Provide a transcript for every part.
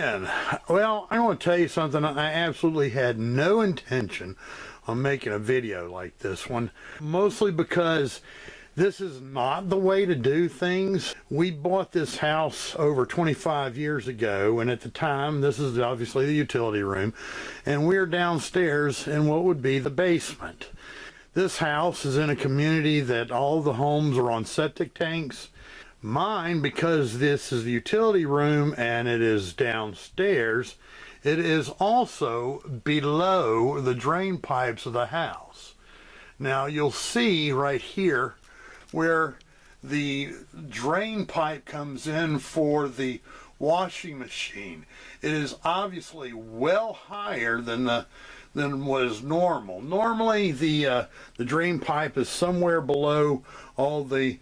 again. Well, I want to tell you something. I absolutely had no intention on making a video like this one, mostly because this is not the way to do things. We bought this house over 25 years ago, and at the time, this is obviously the utility room, and we're downstairs in what would be the basement. This house is in a community that all the homes are on septic tanks. Mine, because this is the utility room and it is downstairs, it is also below the drain pipes of the house. Now you'll see right here where the drain pipe comes in for the washing machine. It is obviously well higher than what is normal. Normally the drain pipe is somewhere below all the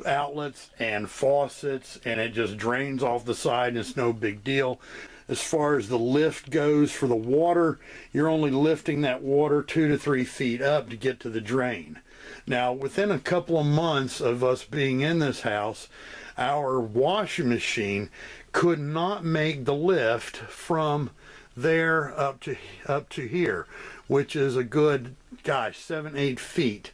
outlets and faucets, and it just drains off the side and it's no big deal. As far as the lift goes for the water, you're only lifting that water 2 to 3 feet up to get to the drain. Now, within a couple of months of us being in this house, our washing machine could not make the lift from there up to here, which is a good, gosh, 7-8 feet.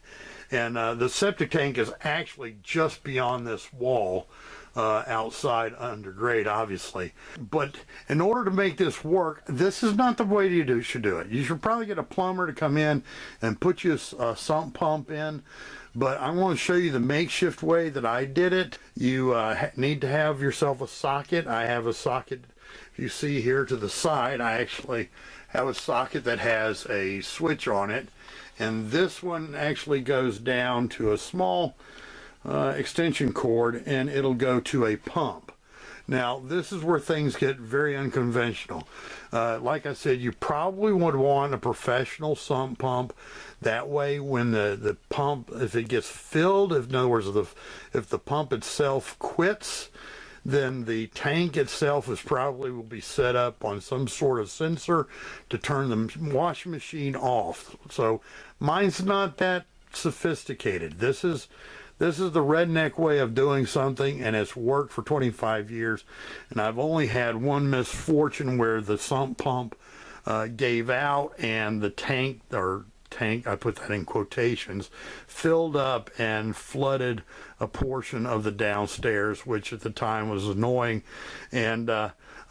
And the septic tank is actually just beyond this wall, outside under grade, obviously. But in order to make this work, this is not the way you should do it. You should probably get a plumber to come in and put you a sump pump in. But I want to show you the makeshift way that I did it. You need to have yourself a socket. I have a socket, if you see here to the side, I actually have a socket that has a switch on it. And this one actually goes down to a small extension cord, and it'll go to a pump. Now, this is where things get very unconventional. Like I said, you probably would want a professional sump pump. That way, when the pump, if it gets filled, in other words, if the pump itself quits, then the tank itself will be set up on some sort of sensor to turn the washing machine off. So mine's not that sophisticated. This is the redneck way of doing something, and it's worked for 25 years. And I've only had one misfortune where the sump pump gave out and the tank, I put that in quotations, filled up and flooded a portion of the downstairs, which at the time was annoying. And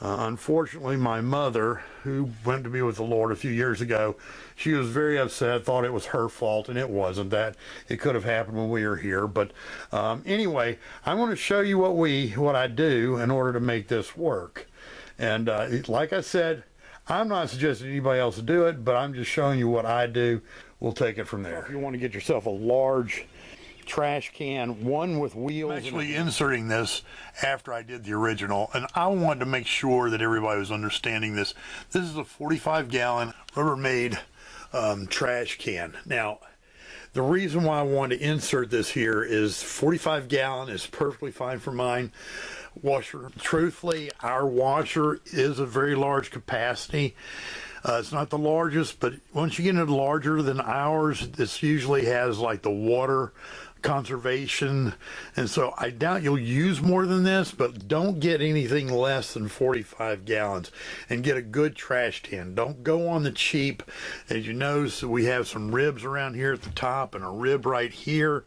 unfortunately, my mother, who went to be with the Lord a few years ago, she was very upset, thought it was her fault, and it wasn't. That it could have happened when we were here. But anyway, I want to show you what I do in order to make this work. And like I said, I'm not suggesting anybody else do it, but I'm just showing you what I do. We'll take it from there. If you want to get yourself a large trash can, one with wheels. I'm actually inserting this after I did the original, and I wanted to make sure that everybody was understanding this. This is a 45-gallon Rubbermaid trash can. Now, the reason why I wanted to insert this here is 45-gallon is perfectly fine for mine. Washer, truthfully, our washer is a very large capacity. It's not the largest, but once you get into larger than ours, this usually has like the water conservation, and so I doubt you'll use more than this, but don't get anything less than 45 gallons and get a good trash can. Don't go on the cheap. As you notice, we have some ribs around here at the top and a rib right here,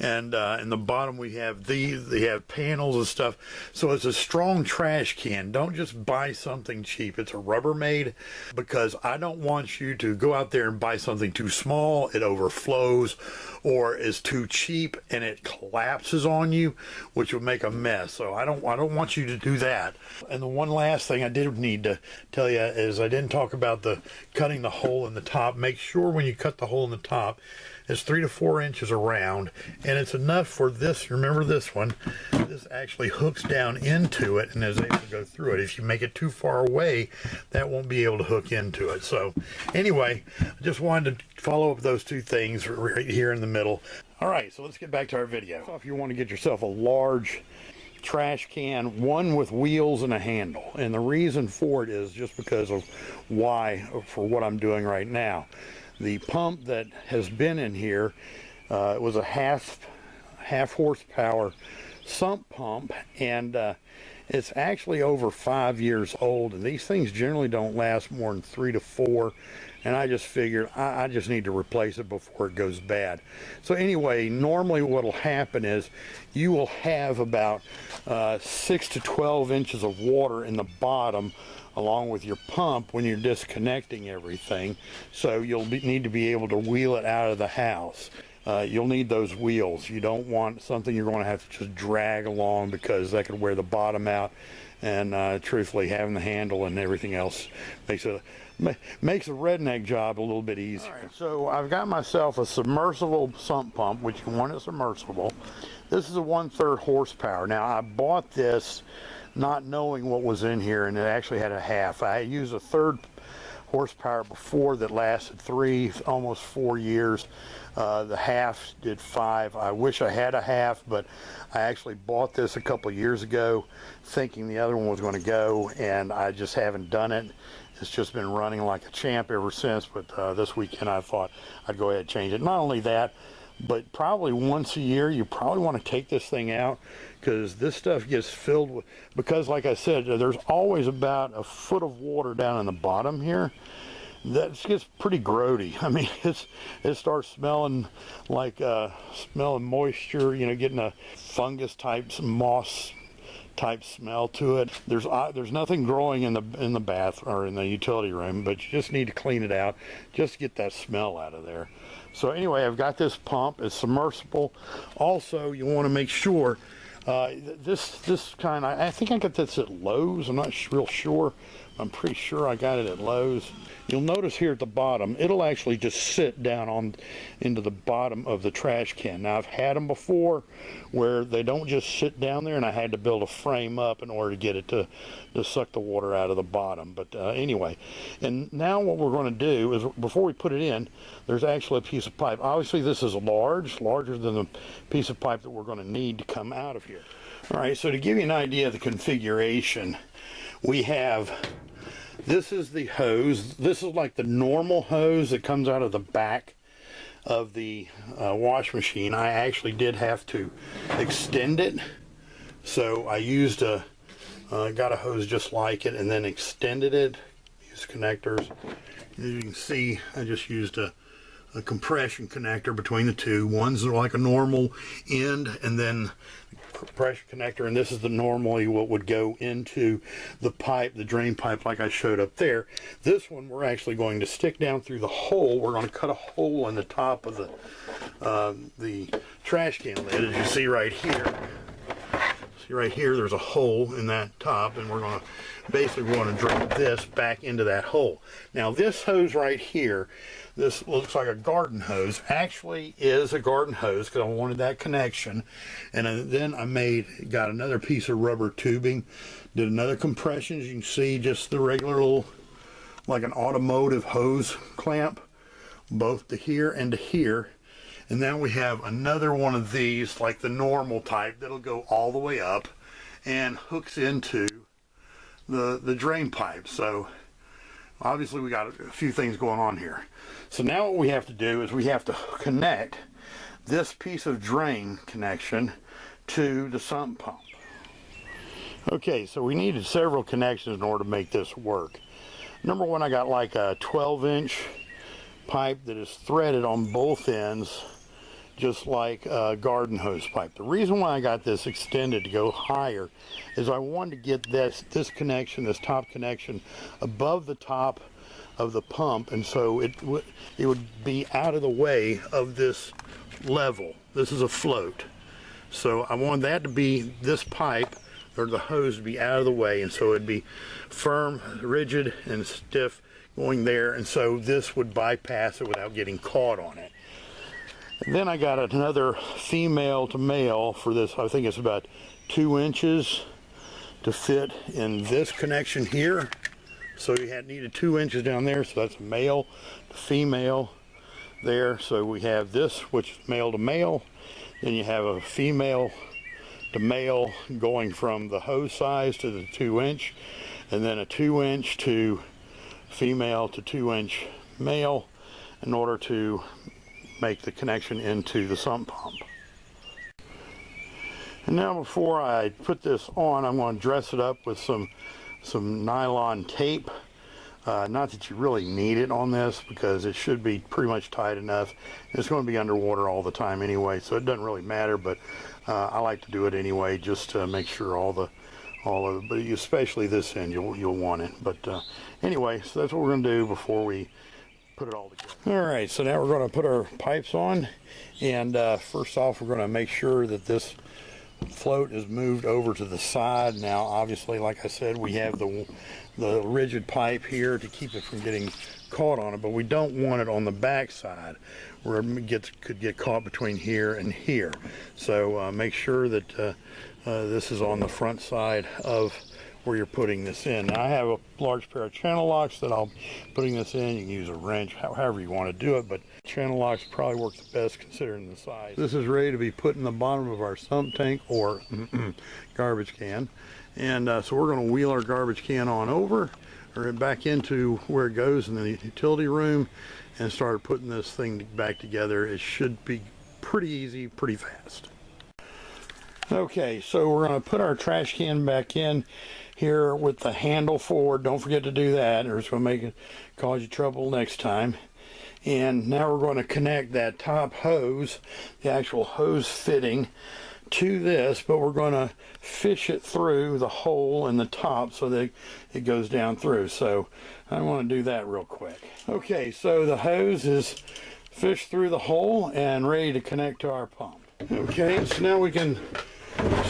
and in the bottom we have they have panels and stuff. So it's a strong trash can. Don't just buy something cheap. It's a Rubbermaid, because I don't want you to go out there and buy something too small, it overflows, or is too cheap and it collapses on you, which would make a mess. So I don't want you to do that. And the one last thing I did need to tell you is I didn't talk about cutting the hole in the top. Make sure when you cut the hole in the top, it's 3 to 4 inches around, and it's enough for this. Remember this one, this actually hooks down into it and is able to go through it. If you make it too far away, that won't be able to hook into it. So anyway, I just wanted to follow up those two things right here in the middle. All right, so let's get back to our video. So if you want to get yourself a large trash can, one with wheels and a handle, and the reason for it is just because of for what I'm doing right now. The pump that has been in here was a half horsepower sump pump, and It's actually over 5 years old, and these things generally don't last more than 3 to 4. And I just figured I just need to replace it before it goes bad. So anyway, normally what will happen is you will have about 6 to 12 inches of water in the bottom along with your pump when you're disconnecting everything. So you'll need to be able to wheel it out of the house. You'll need those wheels. You don't want something you're going to have to just drag along, because that could wear the bottom out. And truthfully, having the handle and everything else makes a Redneck job a little bit easier. Right, so I've got myself a submersible sump pump, which you want it submersible. This is a 1/3 horsepower. Now I bought this not knowing what was in here, and it actually had a half. I used a 1/3 horsepower before that lasted 3, almost 4 years. The half did 5. I wish I had a half, but I actually bought this a couple of years ago thinking the other one was going to go, and I just haven't done it. It's just been running like a champ ever since, but this weekend I thought I'd go ahead and change it. Not only that, but probably once a year you probably want to take this thing out, because this stuff gets filled with, because like I said, there's always about a foot of water down in the bottom here. That gets pretty grody. I mean, it starts smelling like smelling moisture, you know, getting a fungus type, some moss type smell to it. There's nothing growing in the bath or in the utility room, but you just need to clean it out just to get that smell out of there. So anyway, I've got this pump. It's submersible. Also, you want to make sure this kind, I think I got this at Lowe's. I'm not real sure. I'm pretty sure I got it at Lowe's. You'll notice here at the bottom, it'll actually just sit down into the bottom of the trash can. Now I've had them before where they don't just sit down there, and I had to build a frame up in order to get it to suck the water out of the bottom. But anyway, and now what we're going to do is, before we put it in, there's actually a piece of pipe. Obviously this is larger than the piece of pipe that we're going to need to come out of here. All right, so to give you an idea of the configuration, we have, this is the hose. This is like the normal hose that comes out of the back of the wash machine. I actually did have to extend it, so I used got a hose just like it and then extended it. Use connectors. As you can see, I just used a compression connector between the two. One's like a normal end, and then compression connector, and this is the normally what would go into the pipe, the drain pipe, like I showed up there. This one we're actually going to stick down through the hole. We're going to cut a hole in the top of the trash can lid, as you see right here. See right here, there's a hole in that top, and we're going to basically drop this back into that hole. Now this hose right here, this looks like a garden hose, actually is a garden hose because I wanted that connection. And then I got another piece of rubber tubing, did another compression, as you can see, just the regular little, like an automotive hose clamp, both to here and to here. And then we have another one of these, like the normal type, that'll go all the way up and hooks into the drain pipe. So obviously we got a few things going on here. So now what we have to do is we have to connect this piece of drain connection to the sump pump. Okay, so we needed several connections in order to make this work. Number one, I got like a 12-inch pipe that is threaded on both ends, just like a garden hose pipe. The reason why I got this extended to go higher is I wanted to get this connection, this top connection, above the top of the pump, and so it would be out of the way of this level. This is a float, so I wanted that to be, this pipe or the hose to be out of the way, and so it'd be firm, rigid, and stiff going there, and so this would bypass it without getting caught on it. And then I got another female to male for this. I think it's about 2 inches to fit in this connection here. So you needed 2 inches down there, so that's male to female there. So we have this, which is male to male. Then you have a female to male going from the hose size to the 2-inch, and then a 2-inch to female to 2-inch male in order to make the connection into the sump pump. And now before I put this on, I'm going to dress it up with some nylon tape. Not that you really need it on this, because it should be pretty much tight enough. It's going to be underwater all the time anyway, so it doesn't really matter, but I like to do it anyway just to make sure all of it, but especially this end, you'll want it. But anyway, so that's what we're going to do before we put it all together. All right, so now we're going to put our pipes on, and first off, we're going to make sure that this float is moved over to the side. Now, obviously, like I said, we have the rigid pipe here to keep it from getting caught on it, but we don't want it on the back side where it could get caught between here and here. So make sure that this is on the front side of where you're putting this in. Now, I have a large pair of channel locks that I'll putting this in. You can use a wrench, however you want to do it, but channel locks probably work the best considering the size. This is ready to be put in the bottom of our sump tank or garbage can. And so we're going to wheel our garbage can on over or back into where it goes in the utility room and start putting this thing back together. It should be pretty easy, pretty fast. Okay, so we're going to put our trash can back in here with the handle forward. Don't forget to do that, or it's going to cause you trouble next time. And now we're going to connect that top hose, the actual hose fitting, to this, but we're going to fish it through the hole in the top so that it goes down through. So I want to do that real quick. Okay, so the hose is fished through the hole and ready to connect to our pump. Okay, so now we can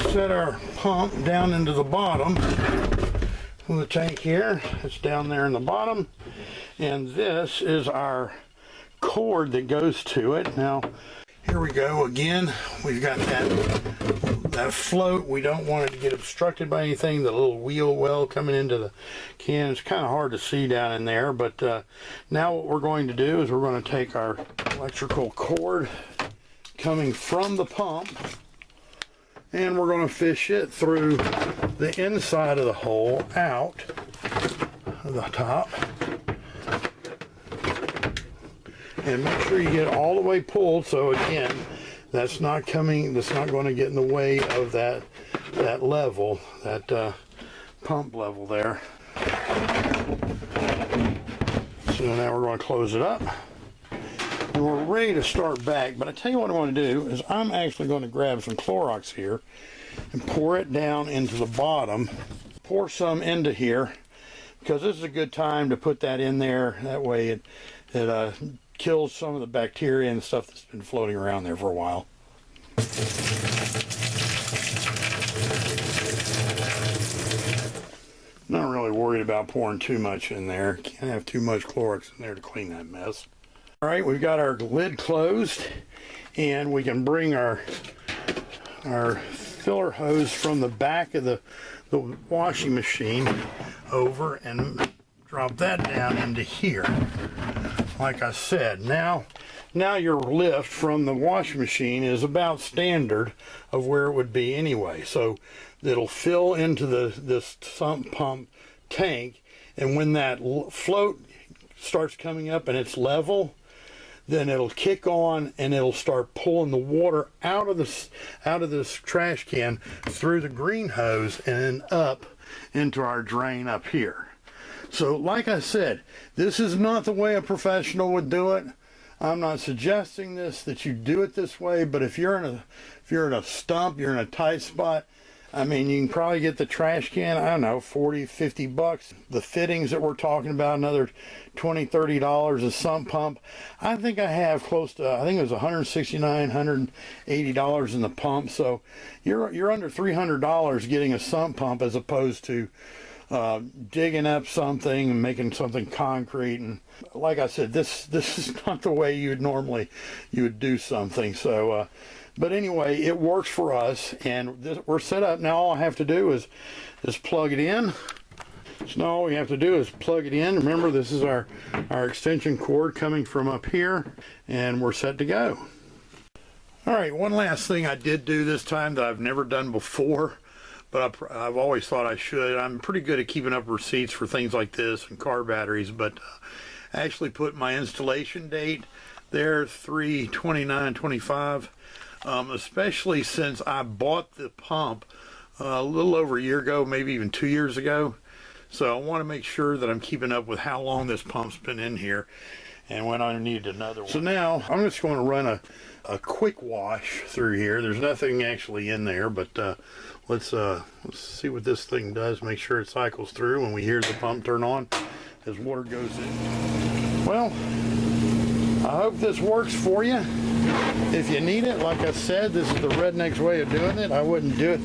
set our pump down into the bottom of the tank here. It's down there in the bottom, and this is our cord that goes to it. Now here we go again. We've got that float. We don't want it to get obstructed by anything. The little wheel well coming into the can. It's kind of hard to see down in there, but now what we're going to do is we're going to take our electrical cord coming from the pump, and we're going to fish it through the inside of the hole out of the top. And make sure you get all the way pulled, so again, that's not going to get in the way of that level, that pump level there. So now we're going to close it up. And we're ready to start back, but I tell you what I want to do is I'm actually going to grab some Clorox here and pour it down into the bottom. Pour some into here, because this is a good time to put that in there. That way it kills some of the bacteria and stuff that's been floating around there for a while. Not really worried about pouring too much in there. Can't have too much Clorox in there to clean that mess. All right, we've got our lid closed, and we can bring our filler hose from the back of the washing machine over and drop that down into here. Like I said, now your lift from the washing machine is about standard of where it would be anyway. So it'll fill into this sump pump tank, and when that float starts coming up and it's level, then it'll kick on and it'll start pulling the water out of this trash can through the green hose and then up into our drain up here. So like I said, this is not the way a professional would do it. I'm not suggesting that you do it this way, but if you're in a stump, you're in a tight spot, I mean, you can probably get the trash can, I don't know, 40, 50 bucks. The fittings that we're talking about, another $20, $30 a sump pump. I think I have close to, I think it was $169, $180 in the pump. So you're under $300 getting a sump pump, as opposed to digging up something and making something concrete. And like I said, this is not the way you would do something. So but anyway, it works for us, and we're set up now. All I have to do is plug it in. So now all we have to do is plug it in. Remember, this is our extension cord coming from up here, and we're set to go. All right, one last thing I did do this time that I've never done before, but I've always thought I should. I'm pretty good at keeping up receipts for things like this and car batteries, but I actually put my installation date there, 3/29/25. especially since I bought the pump a little over a year ago, maybe even 2 years ago. So I want to make sure that I'm keeping up with how long this pump's been in here and when I need another one. So now I'm just going to run a quick wash through here. There's nothing actually in there, but let's see what this thing does. Make sure it cycles through when we hear the pump turn on as water goes in. Well, I hope this works for you. If you need it, like I said, this is the Redneck's way of doing it. I wouldn't do it.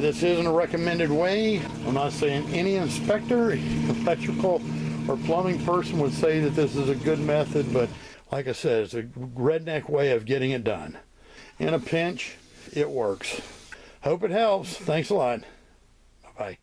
This isn't a recommended way. I'm not saying any inspector, electrical, or plumbing person would say that this is a good method, but like I said, it's a Redneck way of getting it done. In a pinch, it works. Hope it helps. Thanks a lot. Bye-bye.